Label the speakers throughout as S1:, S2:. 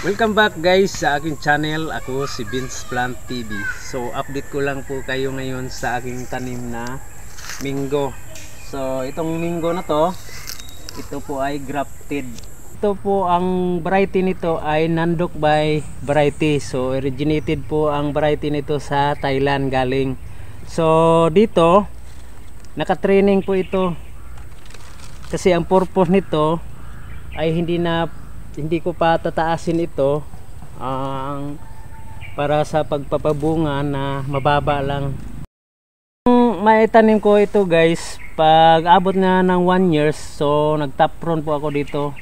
S1: Welcome back guys sa aking channel. Ako si Vince Plant TV. So update ko lang po kayo ngayon sa aking tanim na minggo. So itong minggo na to, ito po ay grafted. Ito po ang variety nito ay Nandok by variety. So originated po ang variety nito sa Thailand galing. So dito naka-training po ito. Kasi ang purpose nito ay hindi ko pa tataasin ito para sa pagpapabunga na mababa lang. Maitanim ko ito guys pag abot na ng 1 year, so nag-top prune po ako dito.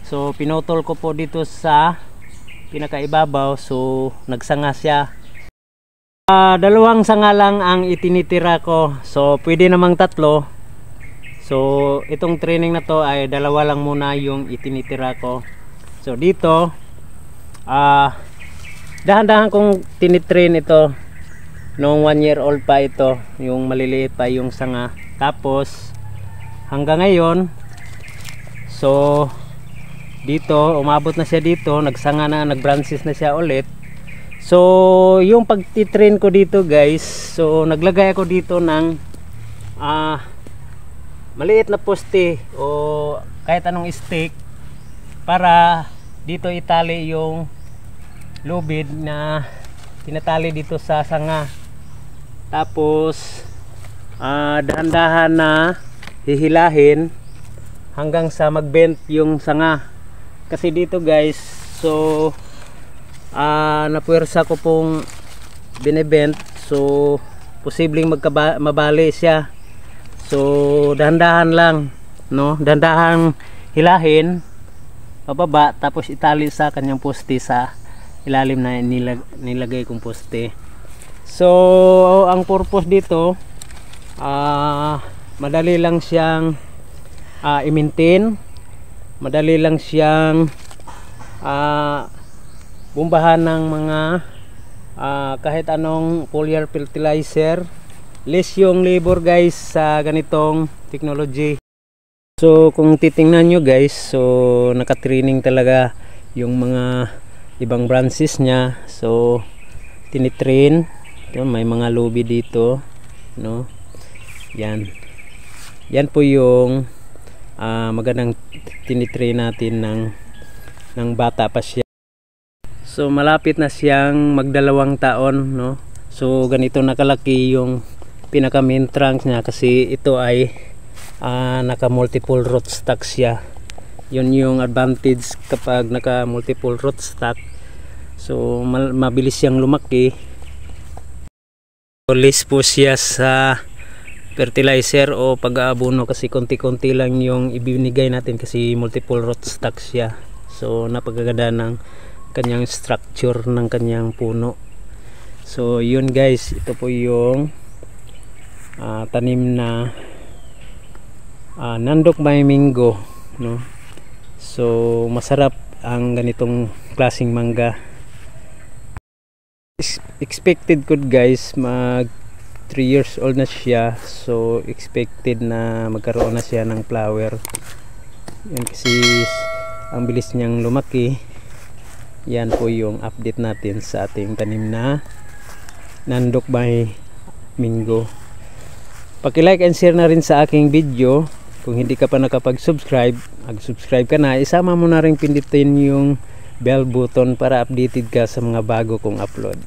S1: So pinutol ko po dito sa pinakaibabaw, so nagsanga siya. Dalawang sanga lang ang itinitira ko, so pwede namang tatlo. So itong training na to ay dalawa lang muna yung itinitira ko. So dito dahan-dahan kong tinitrain ito noong 1 year old pa ito, yung maliliit pa yung sanga. Tapos hanggang ngayon, so dito umabot na siya dito, nagsanga na, nagbranches na siya ulit. So yung pagtitrain ko dito guys, so naglagay ako dito ng maliit na poste o kahit anong stick para dito itali yung lubid na tinatali dito sa sanga. Tapos dahan-dahan na hihilahin hanggang sa magbent yung sanga. Kasi dito guys, so napuwersa ko pong binibent, so posibleng mabali siya. So dahan-dahan lang, no? Dahan-dahan hilahin pababa, tapos itali sa kanyang poste sa ilalim na nilagay kong poste. So ang purpose dito, madali lang siyang i-maintain, madali lang siyang bumbahan ng mga kahit anong foliar fertilizer. Less yung labor guys sa ganitong technology. So kung titingnan nyo guys, so naka-training talaga yung mga ibang branches niya. So tinitrain. Ito, may mga lobby dito, no? Yan po yung magandang tinitrain natin ng bata pa siya. So malapit na siyang magdalawang taon, no? So ganito nakalaki yung pinaka main trunk niya, kasi ito ay naka multiple root stock siya. Yun yung advantage kapag naka multiple root stock, so mabilis siyang lumaki. Less po siya sa fertilizer o pag-aabono kasi konti-konti lang yung ibinigay natin kasi multiple root stock siya. So napakaganda ng kanyang structure ng kanyang puno. So yun guys, ito po yung tanim na Nandok by Minggo, no? So masarap ang ganitong klaseng mangga. Expected ko guys mag 3 years old na siya, so expected na magkaroon na siya ng flower. Yan kasi ang bilis niyang lumaki. Yan po yung update natin sa ating tanim na Nandok by Minggo. Paki-like and share na rin sa aking video. Kung hindi ka pa nakapag-subscribe, mag-subscribe ka na. Isama mo na rin pindutin yung bell button para updated ka sa mga bago kong upload.